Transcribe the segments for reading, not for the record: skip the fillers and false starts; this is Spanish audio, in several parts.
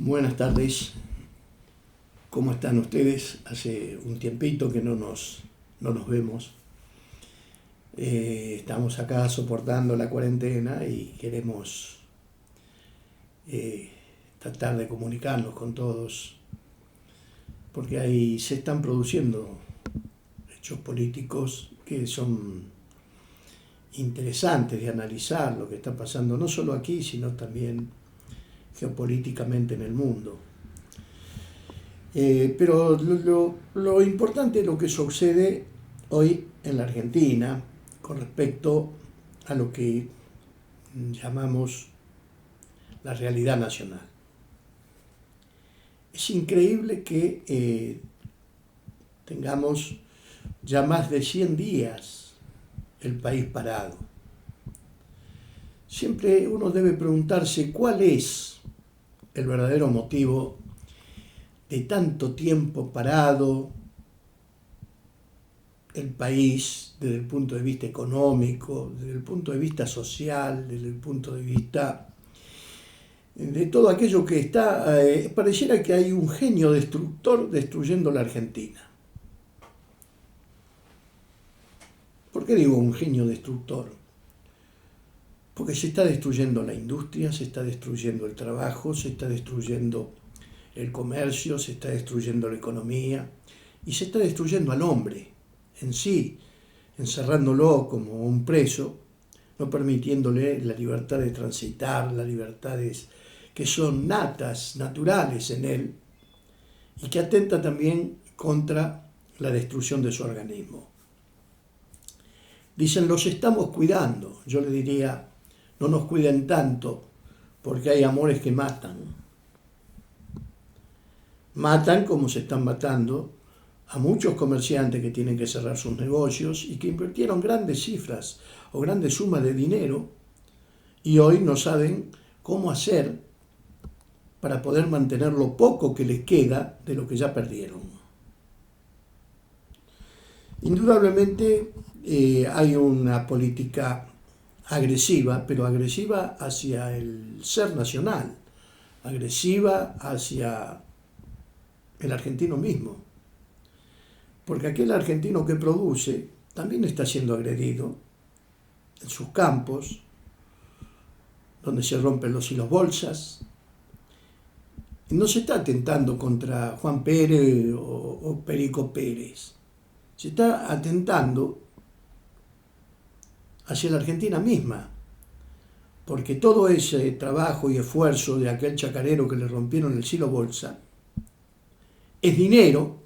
Buenas tardes, ¿cómo están ustedes? Hace un tiempito que no nos vemos. Estamos acá soportando la cuarentena y queremos eh, tratar de comunicarnos con todos, porque ahí se están produciendo hechos políticos que son interesantes de analizar lo que está pasando, no solo aquí, sino también geopolíticamente en el mundo. Pero lo importante es lo que sucede hoy en la Argentina con respecto a lo que llamamos la realidad nacional. Es increíble que tengamos ya más de 100 días el país parado. Siempre uno debe preguntarse cuál es el verdadero motivo de tanto tiempo parado el país desde el punto de vista económico, desde el punto de vista social, desde el punto de vista de todo aquello que está, pareciera que hay un genio destructor destruyendo la Argentina. ¿Por qué digo un genio destructor? Porque se está destruyendo la industria, se está destruyendo el trabajo, se está destruyendo el comercio, se está destruyendo la economía y se está destruyendo al hombre en sí, encerrándolo como un preso, no permitiéndole la libertad de transitar, las libertades que son natas, naturales en él, y que atenta también contra la destrucción de su organismo. Dicen, los estamos cuidando. Yo le diría, no nos cuiden tanto, porque hay amores que matan. Matan como se están matando a muchos comerciantes que tienen que cerrar sus negocios y que invirtieron grandes cifras o grandes sumas de dinero y hoy no saben cómo hacer para poder mantener lo poco que les queda de lo que ya perdieron. Indudablemente hay una política agresiva, pero agresiva hacia el ser nacional, agresiva hacia el argentino mismo, porque aquel argentino que produce también está siendo agredido en sus campos, donde se rompen los hilos bolsas. No se está atentando contra Juan Pérez o Perico Pérez, se está atentando hacia la Argentina misma, porque todo ese trabajo y esfuerzo de aquel chacarero que le rompieron el hilo bolsa es dinero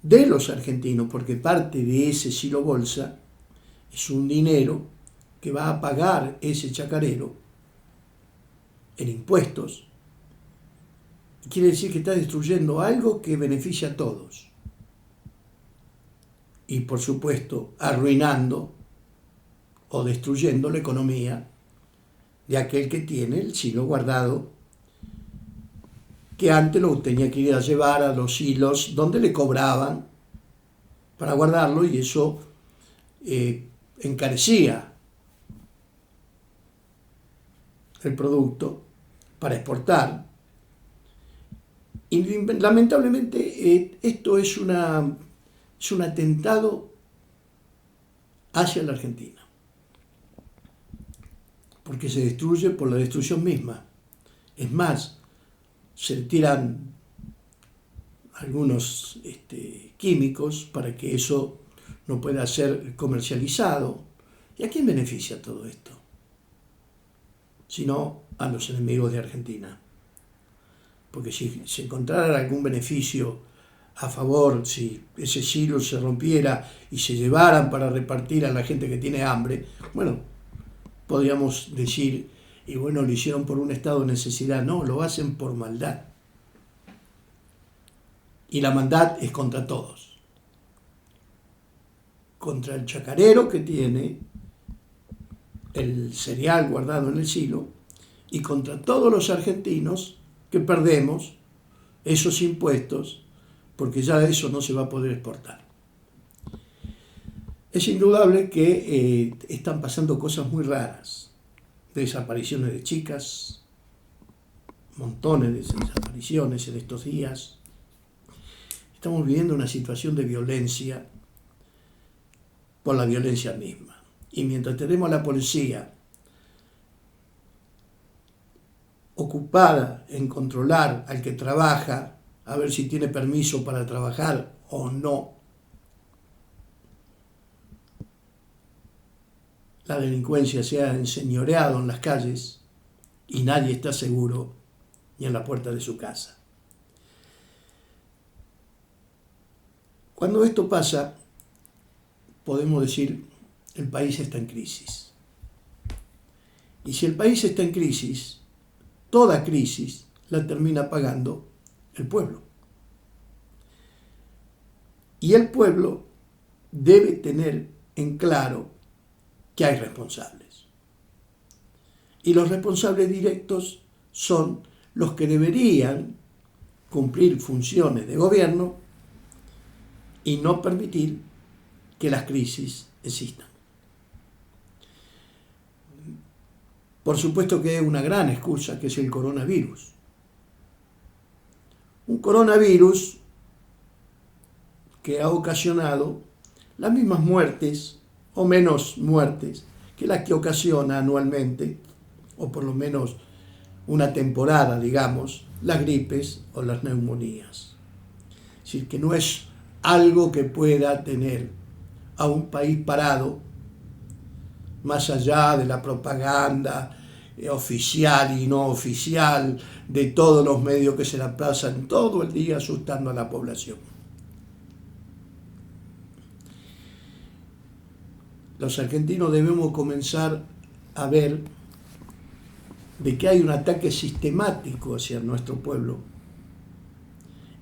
de los argentinos, porque parte de ese silo bolsa es un dinero que va a pagar ese chacarero en impuestos. Quiere decir que está destruyendo algo que beneficia a todos. Y por supuesto, arruinando o destruyendo la economía de aquel que tiene el silo guardado, que antes lo tenía que ir a llevar a los hilos donde le cobraban para guardarlo y eso encarecía el producto para exportar. Y lamentablemente esto es un atentado hacia la Argentina, porque se destruye por la destrucción misma. Es más, se tiran algunos químicos para que eso no pueda ser comercializado. ¿Y a quién beneficia todo esto? Sino a los enemigos de Argentina. Porque si se encontrara algún beneficio a favor, si ese silo se rompiera y se llevaran para repartir a la gente que tiene hambre, bueno, podríamos decir, y bueno, lo hicieron por un estado de necesidad. No, lo hacen por maldad. Y la maldad es contra todos. Contra el chacarero que tiene el cereal guardado en el silo y contra todos los argentinos que perdemos esos impuestos porque ya eso no se va a poder exportar. Es indudable que están pasando cosas muy raras, desapariciones de chicas, montones de desapariciones en estos días. Estamos viviendo una situación de violencia por la violencia misma. Y mientras tenemos a la policía ocupada en controlar al que trabaja, a ver si tiene permiso para trabajar o no, la delincuencia se ha enseñoreado en las calles y nadie está seguro ni en la puerta de su casa. Cuando esto pasa, podemos decir, el país está en crisis. Y si el país está en crisis, toda crisis la termina pagando el pueblo. Y el pueblo debe tener en claro que hay responsables. Y los responsables directos son los que deberían cumplir funciones de gobierno y no permitir que las crisis existan. Por supuesto que hay una gran excusa, que es el coronavirus. Un coronavirus que ha ocasionado las mismas muertes o menos muertes que las que ocasiona anualmente, o por lo menos una temporada, digamos, las gripes o las neumonías. Es decir, que no es algo que pueda tener a un país parado, más allá de la propaganda oficial y no oficial de todos los medios que se la pasan todo el día asustando a la población. Los argentinos debemos comenzar a ver de que hay un ataque sistemático hacia nuestro pueblo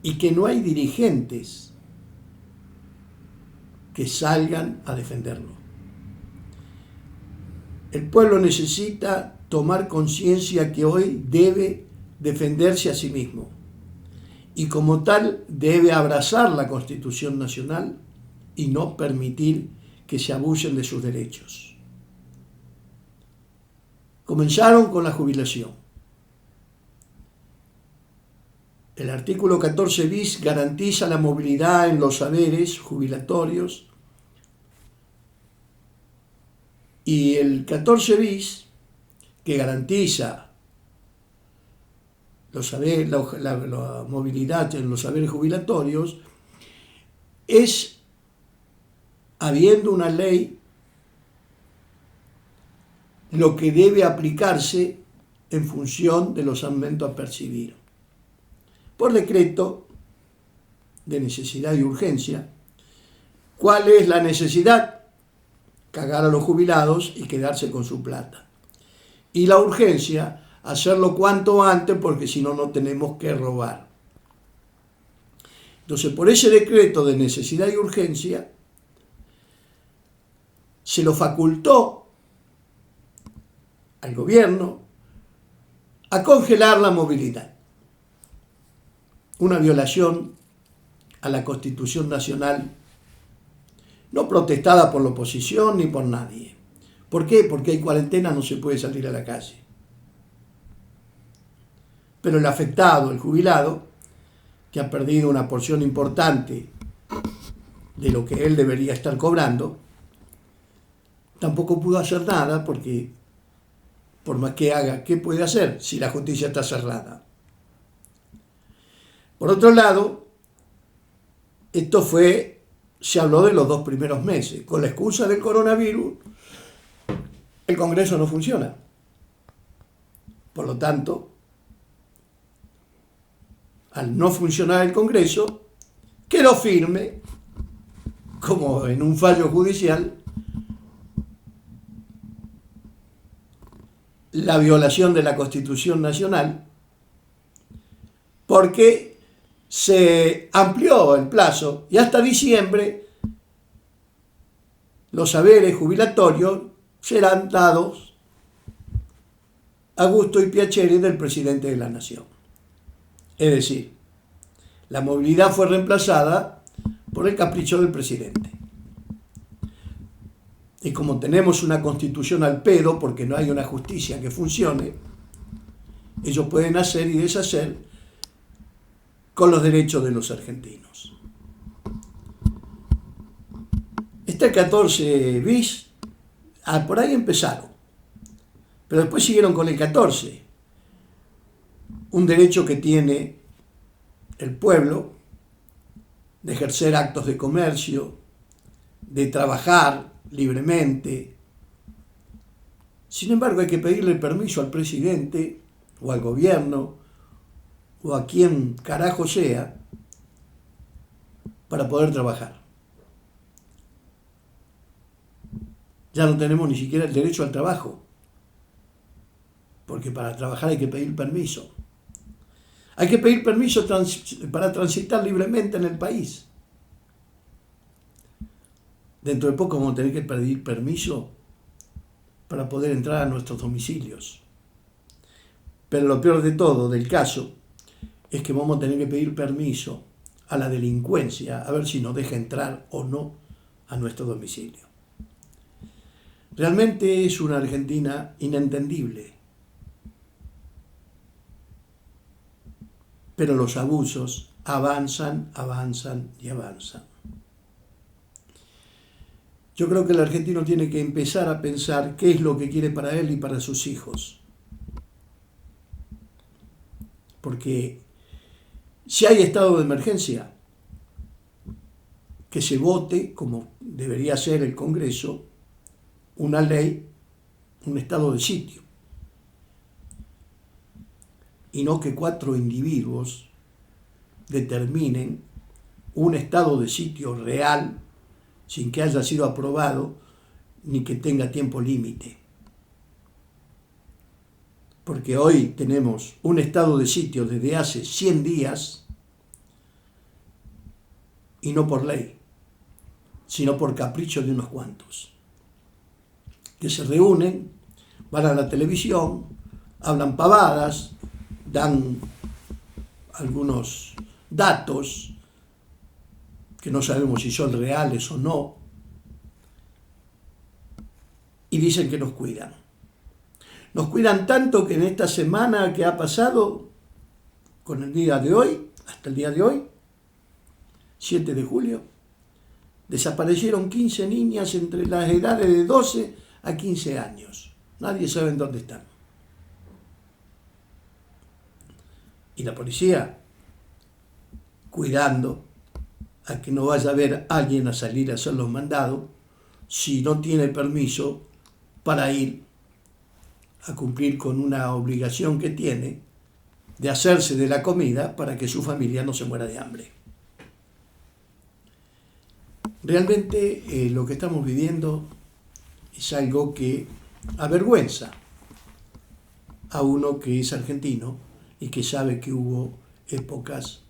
y que no hay dirigentes que salgan a defenderlo. El pueblo necesita tomar conciencia que hoy debe defenderse a sí mismo y como tal debe abrazar la Constitución Nacional y no permitir que se abusen de sus derechos. Comenzaron con la jubilación. El artículo 14 bis garantiza la movilidad en los saberes jubilatorios y el 14 bis, que garantiza la movilidad en los saberes jubilatorios, es habiendo una ley lo que debe aplicarse en función de los aumentos a percibir. Por decreto de necesidad y urgencia. ¿Cuál es la necesidad? Cagar a los jubilados y quedarse con su plata. Y la urgencia, hacerlo cuanto antes porque si no, no tenemos que robar. Entonces, por ese decreto de necesidad y urgencia, se lo facultó al gobierno a congelar la movilidad. Una violación a la Constitución Nacional, no protestada por la oposición ni por nadie. ¿Por qué? Porque hay cuarentena, no se puede salir a la calle. Pero el afectado, el jubilado, que ha perdido una porción importante de lo que él debería estar cobrando, tampoco pudo hacer nada porque, por más que haga, ¿qué puede hacer si la justicia está cerrada? Por otro lado, se habló de los 2 primeros meses. Con la excusa del coronavirus, el Congreso no funciona. Por lo tanto, al no funcionar el Congreso, quedó firme, como en un fallo judicial, la violación de la Constitución Nacional, porque se amplió el plazo y hasta diciembre los saberes jubilatorios serán dados a gusto y piacere del presidente de la Nación. Es decir, la movilidad fue reemplazada por el capricho del presidente. Y como tenemos una constitución al pedo, porque no hay una justicia que funcione, ellos pueden hacer y deshacer con los derechos de los argentinos. Este 14 bis, por ahí empezaron, pero después siguieron con el 14, un derecho que tiene el pueblo de ejercer actos de comercio, de trabajar libremente. Sin embargo, hay que pedirle permiso al presidente o al gobierno o a quien carajo sea para poder trabajar. Ya no tenemos ni siquiera el derecho al trabajo, porque para trabajar hay que pedir permiso. Hay que pedir permiso para transitar libremente en el país. Dentro de poco vamos a tener que pedir permiso para poder entrar a nuestros domicilios. Pero lo peor de todo, del caso, es que vamos a tener que pedir permiso a la delincuencia a ver si nos deja entrar o no a nuestro domicilio. Realmente es una Argentina inentendible. Pero los abusos avanzan, avanzan y avanzan. Yo creo que el argentino tiene que empezar a pensar qué es lo que quiere para él y para sus hijos. Porque si hay estado de emergencia, que se vote, como debería ser el Congreso, una ley, un estado de sitio. Y no que 4 individuos determinen un estado de sitio real sin que haya sido aprobado ni que tenga tiempo límite. Porque hoy tenemos un estado de sitio desde hace 100 días y no por ley, sino por capricho de unos cuantos, que se reúnen, van a la televisión, hablan pavadas, dan algunos datos que no sabemos si son reales o no, y dicen que nos cuidan. Nos cuidan tanto que en esta semana que ha pasado, con el día de hoy, hasta el día de hoy, 7 de julio, desaparecieron 15 niñas entre las edades de 12 a 15 años. Nadie sabe en dónde están. Y la policía cuidando a que no vaya a haber alguien a salir a hacer los mandados si no tiene permiso para ir a cumplir con una obligación que tiene de hacerse de la comida para que su familia no se muera de hambre. Realmente lo que estamos viviendo es algo que avergüenza a uno que es argentino y que sabe que hubo épocas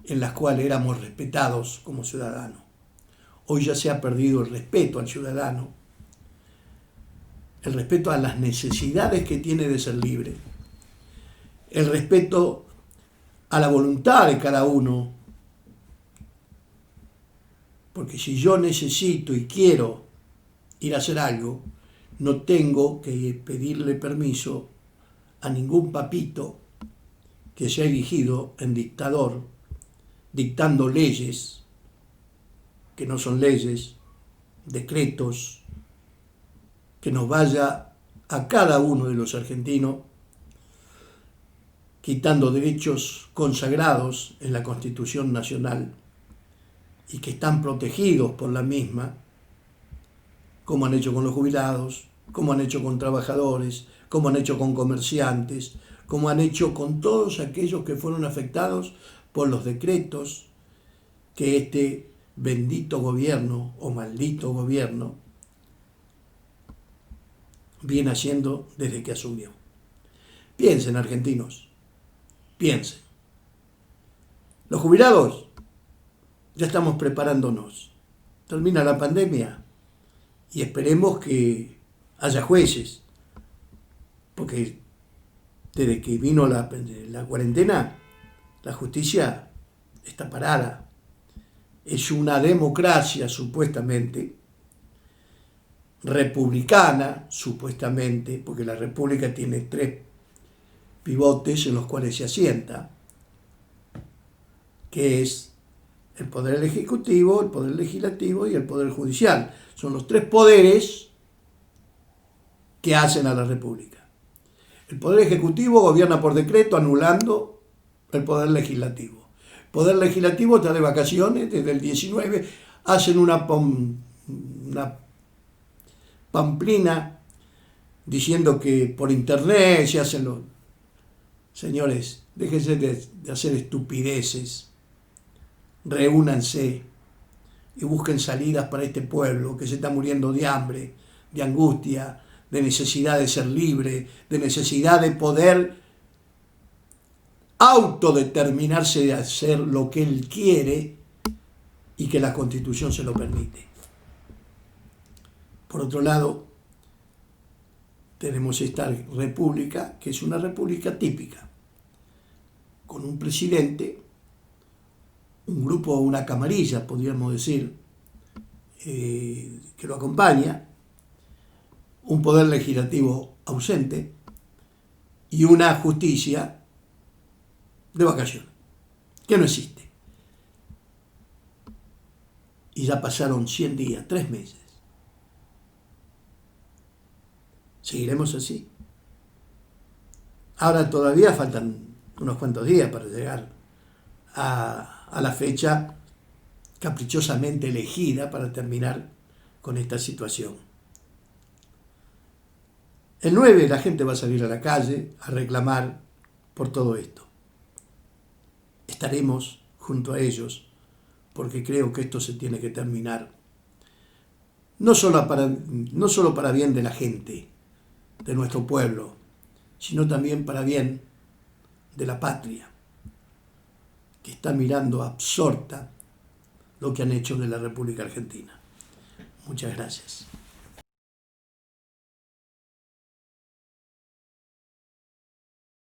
en las cuales éramos respetados como ciudadanos. Hoy ya se ha perdido el respeto al ciudadano, el respeto a las necesidades que tiene de ser libre, el respeto a la voluntad de cada uno, porque si yo necesito y quiero ir a hacer algo, no tengo que pedirle permiso a ningún papito que se ha erigido en dictador, dictando leyes que no son leyes, decretos, que nos vaya a cada uno de los argentinos quitando derechos consagrados en la Constitución Nacional y que están protegidos por la misma, como han hecho con los jubilados, como han hecho con trabajadores, como han hecho con comerciantes, como han hecho con todos aquellos que fueron afectados por los decretos que este bendito gobierno o maldito gobierno viene haciendo desde que asumió. Piensen, argentinos, piensen. Los jubilados ya estamos preparándonos. Termina la pandemia y esperemos que haya jueces, porque desde que vino la cuarentena, la justicia está parada. Es una democracia, supuestamente, republicana, supuestamente, porque la república tiene 3 pivotes en los cuales se asienta, que es el poder ejecutivo, el poder legislativo y el poder judicial. Son los tres poderes que hacen a la República. El poder ejecutivo gobierna por decreto, anulando el poder legislativo. El poder legislativo está de vacaciones desde el 19, hacen una pamplina diciendo que por internet se hacen los... Señores, déjense de hacer estupideces, reúnanse y busquen salidas para este pueblo que se está muriendo de hambre, de angustia, de necesidad de ser libre, de necesidad de poder autodeterminarse de hacer lo que él quiere y que la Constitución se lo permite. Por otro lado, tenemos esta república, que es una república típica, con un presidente, un grupo, una camarilla, podríamos decir, que lo acompaña, un poder legislativo ausente y una justicia de vacaciones, que no existe. Y ya pasaron 100 días, 3 meses. ¿Seguiremos así? Ahora todavía faltan unos cuantos días para llegar a la fecha caprichosamente elegida para terminar con esta situación. El 9 la gente va a salir a la calle a reclamar por todo esto. Estaremos junto a ellos porque creo que esto se tiene que terminar. No solo para bien de la gente, de nuestro pueblo, sino también para bien de la patria, que está mirando absorta lo que han hecho de la República Argentina. Muchas gracias.